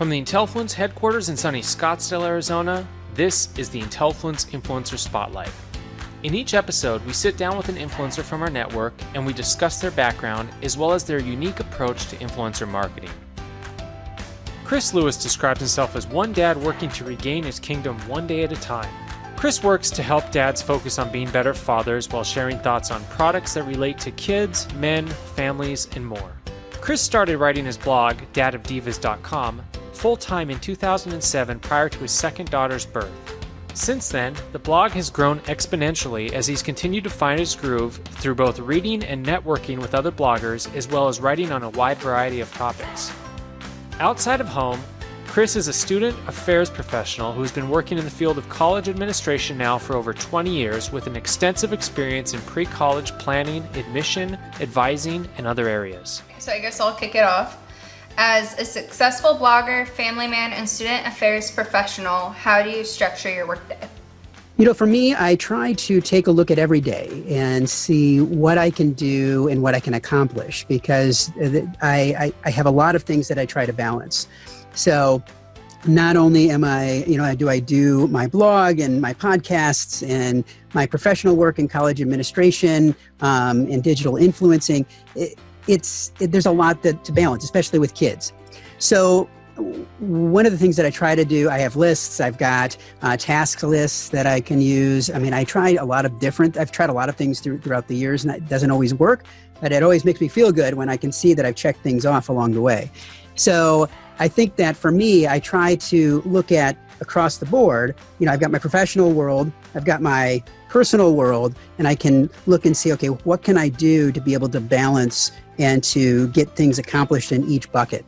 From the Intellifluence headquarters in sunny Scottsdale, Arizona, this is the Intellifluence Influencer Spotlight. In each episode, we sit down with an influencer from our network and we discuss their background as well as their unique approach to influencer marketing. Chris Lewis describes himself as one dad working to regain his kingdom one day at a time. Chris works to help dads focus on being better fathers while sharing thoughts on products that relate to kids, men, families, and more. Chris started writing his blog, dadofdivas.com, full-time in 2007 prior to his second daughter's birth. Since then, the blog has grown exponentially as he's continued to find his groove through both reading and networking with other bloggers as well as writing on a wide variety of topics. Outside of home, Chris is a student affairs professional who has been working in the field of college administration now for over 20 years with an extensive experience in pre-college planning, admission, advising, and other areas. So I guess I'll kick it off. As a successful blogger, family man, and student affairs professional, how do you structure your workday? For me, I try to take a look at every day and see what I can do and what I can accomplish because I have a lot of things that I try to balance. So not only do I do my blog and my podcasts and my professional work in college administration and digital influencing, there's a lot to balance, especially with kids. So one of the things that I try to do, I have lists, I've got task lists that I can use. I've tried a lot of things throughout the years and it doesn't always work, but it always makes me feel good when I can see that I've checked things off along the way. So I think that for me, I try to look at across the board, I've got my professional world, I've got my personal world, and I can look and see, okay, what can I do to be able to balance and to get things accomplished in each bucket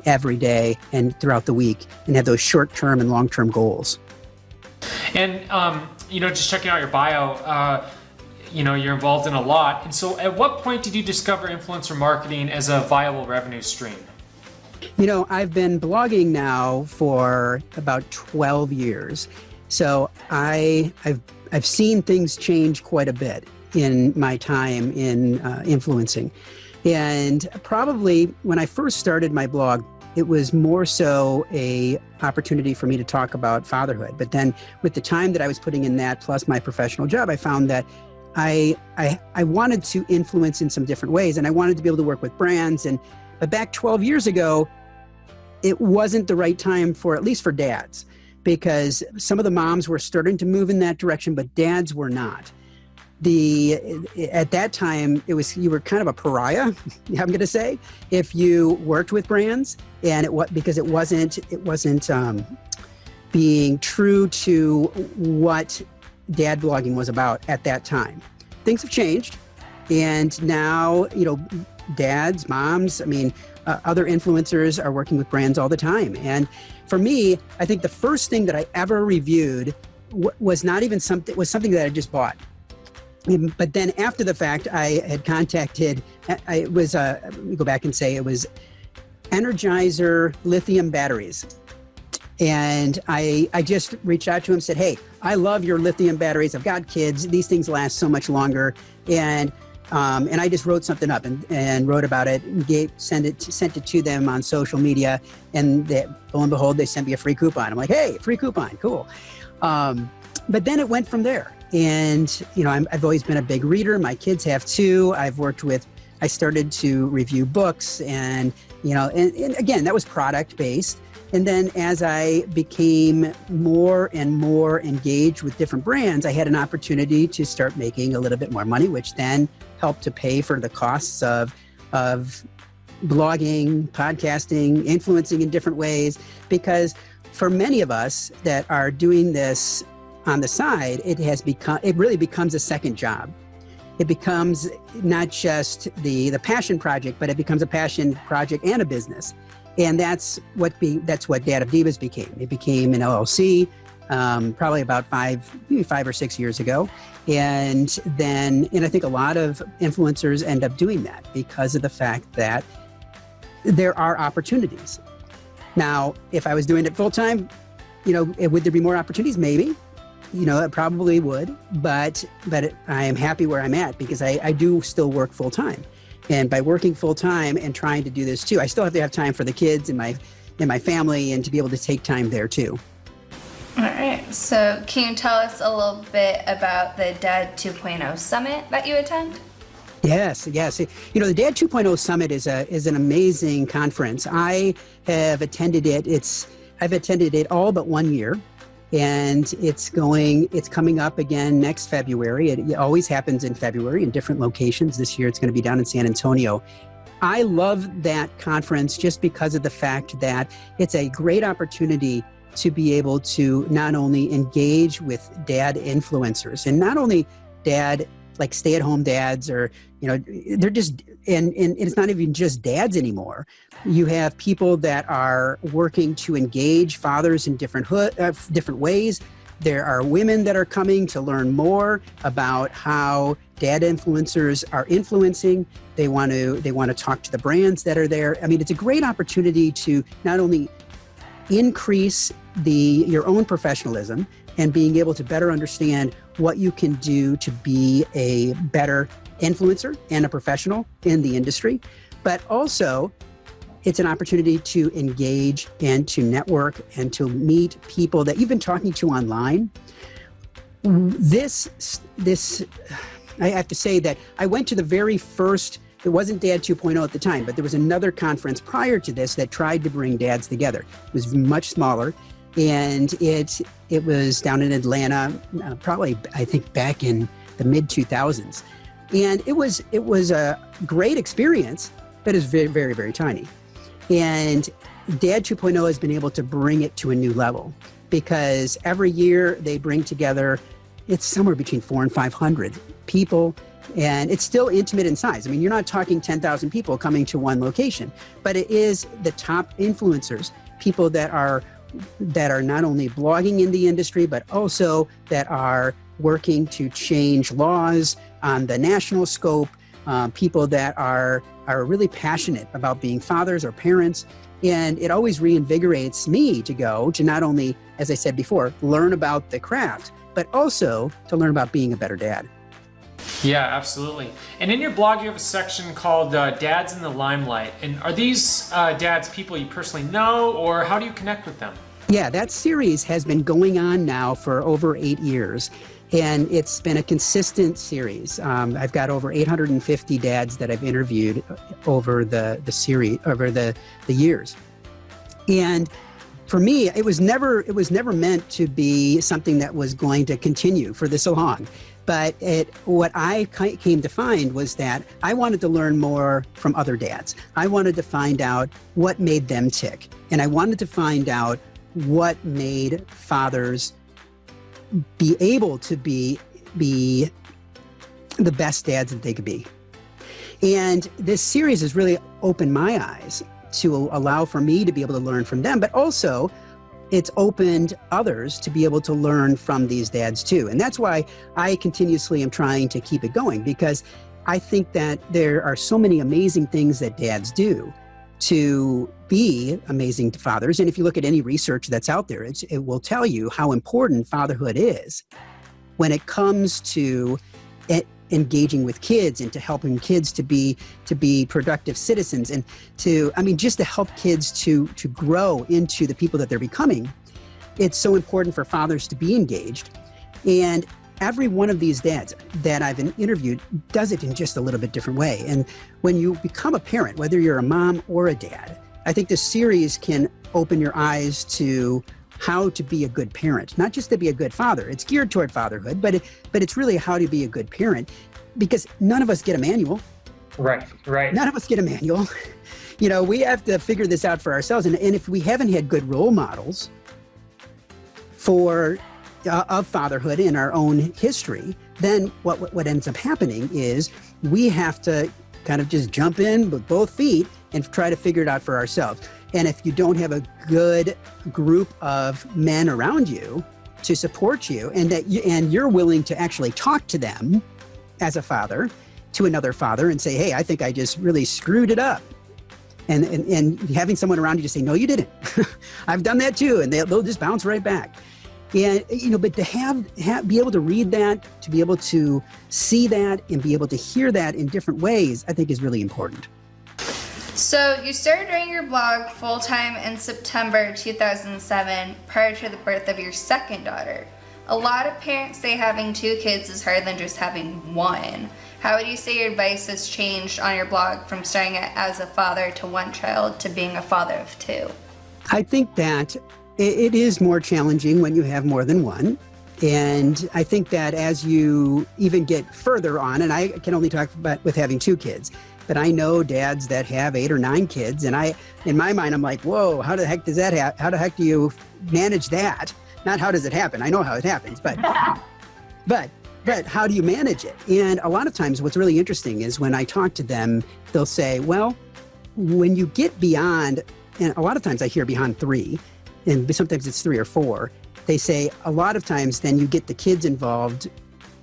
every day and throughout the week and have those short-term and long-term goals. And, just checking out your bio, you're involved in a lot. And so at what point did you discover influencer marketing as a viable revenue stream? I've been blogging now for about 12 years. So I've seen things change quite a bit in my time in influencing. And probably when I first started my blog, it was more so a opportunity for me to talk about fatherhood. But then with the time that I was putting in that plus my professional job, I found that I wanted to influence in some different ways. And I wanted to be able to work with brands. But back 12 years ago, it wasn't the right time at least for dads, because some of the moms were starting to move in that direction, but dads were not. At that time, you were kind of a pariah, I'm going to say, if you worked with brands, and because it wasn't being true to what dad blogging was about at that time. Things have changed, and now dads, moms, other influencers are working with brands all the time. And for me, I think the first thing that I ever reviewed was something that I just bought. But then after the fact, I had contacted, let me go back and say it was Energizer lithium batteries. And I just reached out to him and said, hey, I love your lithium batteries. I've got kids. These things last so much longer. And I just wrote something up and wrote about it and sent it to them on social media. And lo and behold, they sent me a free coupon. I'm like, hey, free coupon, cool. But then it went from there. And, I've always been a big reader. My kids have too. I started to review books and again, that was product based. And then as I became more and more engaged with different brands, I had an opportunity to start making a little bit more money, which then helped to pay for the costs of blogging, podcasting, influencing in different ways. Because for many of us that are doing this on the side, it really becomes a second job. It becomes not just the passion project, but it becomes a passion project and a business. And that's what Dad of Divas became. It became an LLC probably about 5 or 6 years ago. And I think a lot of influencers end up doing that because of the fact that there are opportunities. Now, if I was doing it full time, would there be more opportunities? Maybe. It probably would, but I am happy where I'm at because I do still work full time. And by working full time and trying to do this too, I still have to have time for the kids and my in my family and to be able to take time there too. All right. So can you tell us a little bit about the Dad 2.0 Summit that you attend? Yes. You know, the Dad 2.0 Summit is an amazing conference. I have attended it. I've attended it all but 1 year, and it's coming up again next February. It always happens in February in different locations. This year it's going to be down in San Antonio. I love that conference just because of the fact that it's a great opportunity to be able to not only engage with dad influencers, and not only dad, like stay-at-home dads, or, you know, they're just, and it's not even just dads anymore. You have people that are working to engage fathers in different ways. There are women that are coming to learn more about how dad influencers are influencing. They want to talk to the brands that are there. I mean, it's a great opportunity to not only increase your own professionalism and being able to better understand what you can do to be a better influencer and a professional in the industry, but also it's an opportunity to engage and to network and to meet people that you've been talking to online. I have to say that I went to the very first, it wasn't Dad 2.0 at the time, but there was another conference prior to this that tried to bring dads together. It was much smaller, and it was down in Atlanta, probably I think back in the mid 2000s, and it was a great experience, but it's very, very, very tiny. And Dad 2.0 has been able to bring it to a new level, because every year they bring together, it's somewhere between 400 and 500 people, and it's still intimate in size. I mean, you're not talking 10,000 people coming to one location, but it is the top influencers, people that are not only blogging in the industry, but also that are working to change laws on the national scope, people that are really passionate about being fathers or parents. And it always reinvigorates me to go to not only, as I said before, learn about the craft, but also to learn about being a better dad. Yeah, absolutely. And in your blog, you have a section called Dads in the Limelight. And are these dads people you personally know, or how do you connect with them? Yeah, that series has been going on now for over 8 years. And it's been a consistent series. I've got over 850 dads that I've interviewed over the series, over the years. And for me, it was never meant to be something that was going to continue for this long. But what I came to find was that I wanted to learn more from other dads. I wanted to find out what made them tick. And I wanted to find out what made fathers be able to be the best dads that they could be. And this series has really opened my eyes to allow for me to be able to learn from them, but also it's opened others to be able to learn from these dads too. And that's why I continuously am trying to keep it going, because I think that there are so many amazing things that dads do to be amazing to fathers. And if you look at any research that's out there, it will tell you how important fatherhood is when it comes to engaging with kids and to helping kids to be productive citizens, and just to help kids to grow into the people that they're becoming. It's so important for fathers to be engaged. And every one of these dads that I've interviewed does it in just a little bit different way. And when you become a parent, whether you're a mom or a dad, I think this series can open your eyes to how to be a good parent, not just to be a good father. It's geared toward fatherhood, but it's really how to be a good parent, because none of us get a manual. Right. None of us get a manual. You know, we have to figure this out for ourselves. And if we haven't had good role models of fatherhood in our own history, then what ends up happening is we have to kind of just jump in with both feet and try to figure it out for ourselves. And if you don't have a good group of men around you to support you, and you're willing to actually talk to them as a father to another father and say, hey, I think I just really screwed it up. And having someone around you to say, no, you didn't. I've done that too. And they'll just bounce right back. And, but to be able to read that, to be able to see that and be able to hear that in different ways, I think is really important. So you started doing your blog full-time in September 2007, prior to the birth of your second daughter. A lot of parents say having 2 kids is harder than just having 1. How would you say your advice has changed on your blog from starting it as a father to 1 child to being a father of 2? I think that it is more challenging when you have more than one. And I think that as you even get further on, and I can only talk about with having 2 kids, but I know dads that have 8 or 9 kids, and in my mind, I'm like, whoa, how the heck does that happen? How the heck do you manage that? Not how does it happen? I know how it happens, but how do you manage it? And a lot of times what's really interesting is when I talk to them, they'll say, well, when you get beyond, and a lot of times I hear beyond 3, and sometimes it's 3 or 4, they say a lot of times then you get the kids involved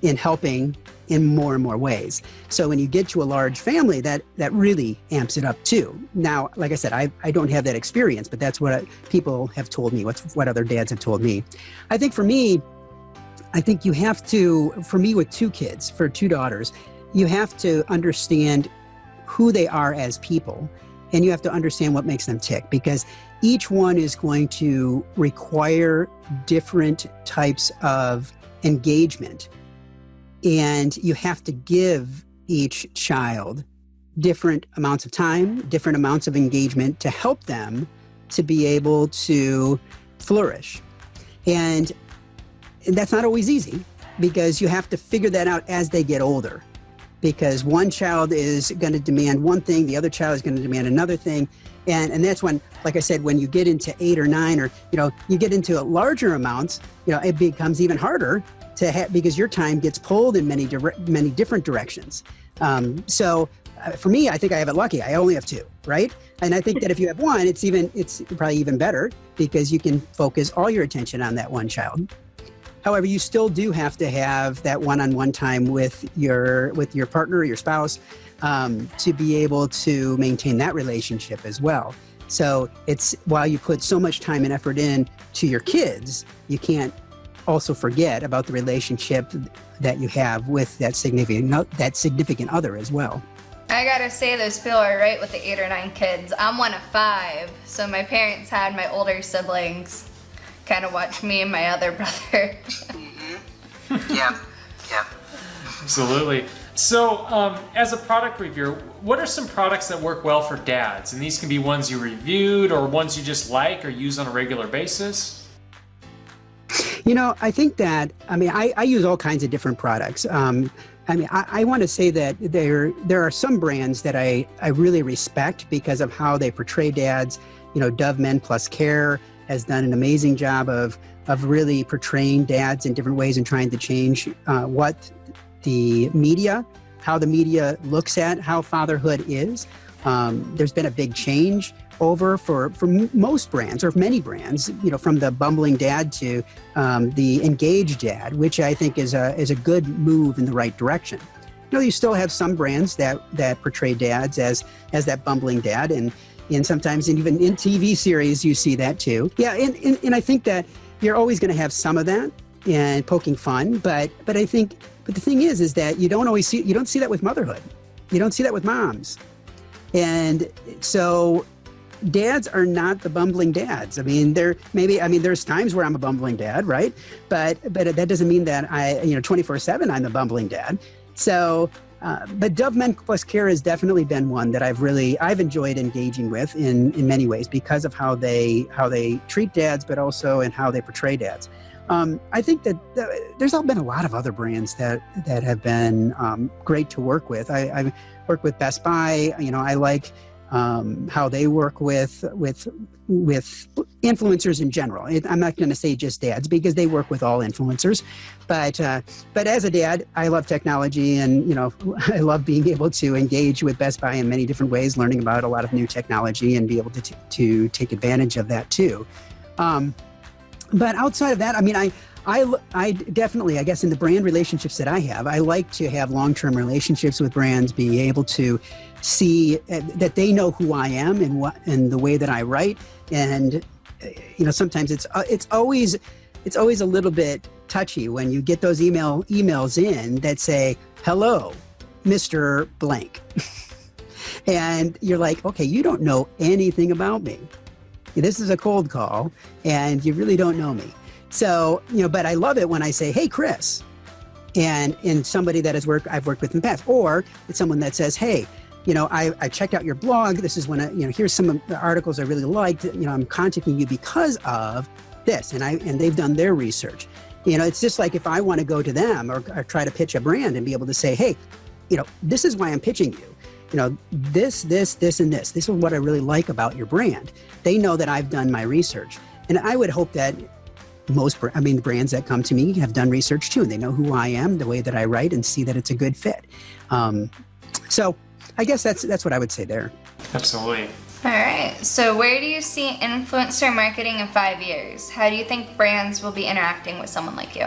in helping in more and more ways. So when you get to a large family, that really amps it up too. Now, like I said, I don't have that experience, but that's what people have told me, what other dads have told me. I think for me, you have to, for me with 2 kids, for 2 daughters, you have to understand who they are as people, and you have to understand what makes them tick, because each one is going to require different types of engagement. And you have to give each child different amounts of time, different amounts of engagement to help them to be able to flourish. And that's not always easy, because you have to figure that out as they get older. Because one child is going to demand one thing, the other child is going to demand another thing. And that's when, like I said, when you get into 8 or 9, or, you get into larger amounts, it becomes even harder to have, because your time gets pulled in many different directions. So for me, I think I have it lucky. I only have 2, right? And I think that if you have 1, it's probably even better, because you can focus all your attention on that one child. However, you still do have to have that one-on-one time with your partner or your spouse to be able to maintain that relationship as well. So it's, while you put so much time and effort in to your kids, you can't also forget about the relationship that you have with that significant other as well. I gotta say, those people are right with the 8 or 9 kids. I'm one of 5, so my parents had my older siblings kind of watch me and my other brother. Mm-hmm. Yeah. Absolutely. So, as a product reviewer, what are some products that work well for dads? And these can be ones you reviewed or ones you just like or use on a regular basis. I think that, I use all kinds of different products. I want to say that there are some brands that I really respect because of how they portray dads. Dove Men Plus Care has done an amazing job of really portraying dads in different ways and trying to change how the media looks at how fatherhood is. There's been a big change over for most brands, or many brands, from the bumbling dad to the engaged dad, which I think is a good move in the right direction. You still have some brands that portray dads as that bumbling dad, and sometimes even in TV series you see that too. Yeah, and I think that you're always going to have some of that and poking fun, but the thing is that you don't see that with motherhood. You don't see that with moms. And so dads are not the bumbling dads. There's times where I'm a bumbling dad, right? But that doesn't mean that 24/7 I'm the bumbling dad. So, but Dove Men Plus Care has definitely been one that I've enjoyed engaging with in many ways because of how they treat dads, but also in how they portray dads. I think that there's been a lot of other brands that have been great to work with. I work with Best Buy. I like how they work with influencers in general. I'm not going to say just dads, because they work with all influencers. But as a dad, I love technology, and I love being able to engage with Best Buy in many different ways, learning about a lot of new technology and be able to take advantage of that too. But outside of that, I definitely, I guess in the brand relationships that I have, I like to have long-term relationships with brands, being able to see that they know who I am and the way that I write. And, sometimes it's always a little bit touchy when you get those emails in that say, "Hello, Mr. Blank." And you're like, okay, you don't know anything about me. This is a cold call and you really don't know me. So, but I love it when I say, hey, Chris, and somebody that I've worked with in the past, or it's someone that says, hey, I checked out your blog. This is when here's some of the articles I really liked. I'm contacting you because of this, and they've done their research. It's just like if I want to go to them or try to pitch a brand and be able to say, hey, this is why I'm pitching you. This, and this. This is what I really like about your brand. They know that I've done my research, and I would hope that the brands that come to me have done research too, and they know who I am, the way that I write, and see that it's a good fit. So I guess that's what I would say there. Absolutely. All right. So where do you see influencer marketing in 5 years? How do you think brands will be interacting with someone like you?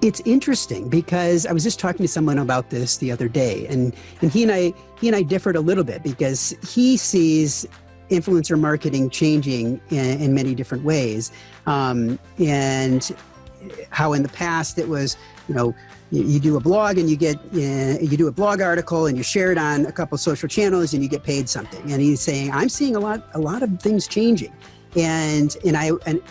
It's interesting because I was just talking to someone about this the other day, and he and I differed a little bit because he sees influencer marketing changing in many different ways, and how in the past it was, you do a blog and you do a blog article and you share it on a couple of social channels and you get paid something. And he's saying, I'm seeing a lot of things changing, and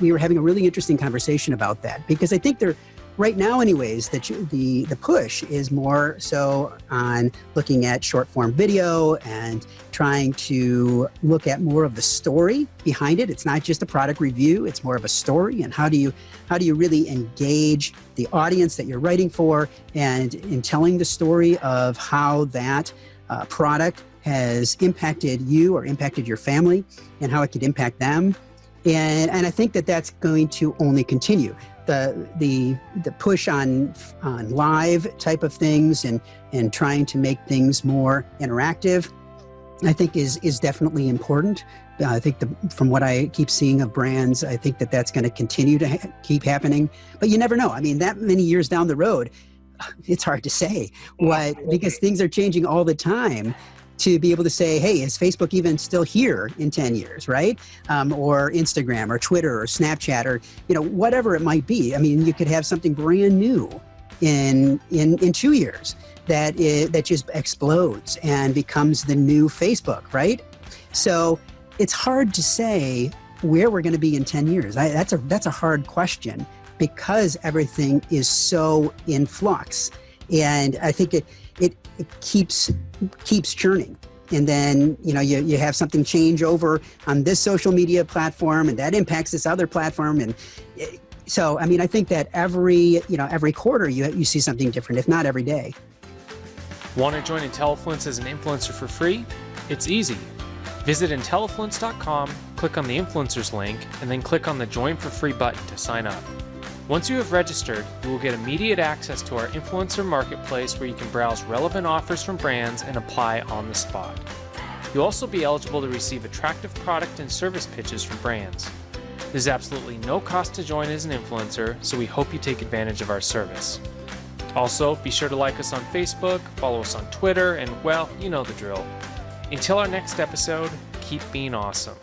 we were having a really interesting conversation about that, because I think they're right now anyways, the push is more so on looking at short form video and trying to look at more of the story behind it. It's not just a product review, it's more of a story. And how do you really engage the audience that you're writing for, and in telling the story of how that product has impacted you or impacted your family and how it could impact them. And I think that that's going to only continue. The push on live type of things and trying to make things more interactive, I think is definitely important. I think from what I keep seeing of brands, I think that's going to continue to keep happening. But you never know. I mean, that many years down the road, it's hard to say because things are changing all the time. To be able to say, hey, is Facebook even still here in 10 years, right? Or Instagram or Twitter or Snapchat or, whatever it might be. I mean, you could have something brand new in 2 years that just explodes and becomes the new Facebook, right? So it's hard to say where we're going to be in 10 years. That's a hard question because everything is so in flux. And I think it keeps churning. And then, you have something change over on this social media platform and that impacts this other platform. And so, I mean, I think that every quarter you see something different, if not every day. Want to join Intellifluence as an influencer for free? It's easy. Visit Intellifluence.com, click on the influencers link, and then click on the Join for Free button to sign up. Once you have registered, you will get immediate access to our influencer marketplace where you can browse relevant offers from brands and apply on the spot. You'll also be eligible to receive attractive product and service pitches from brands. There's absolutely no cost to join as an influencer, so we hope you take advantage of our service. Also, be sure to like us on Facebook, follow us on Twitter, and well, you know the drill. Until our next episode, keep being awesome.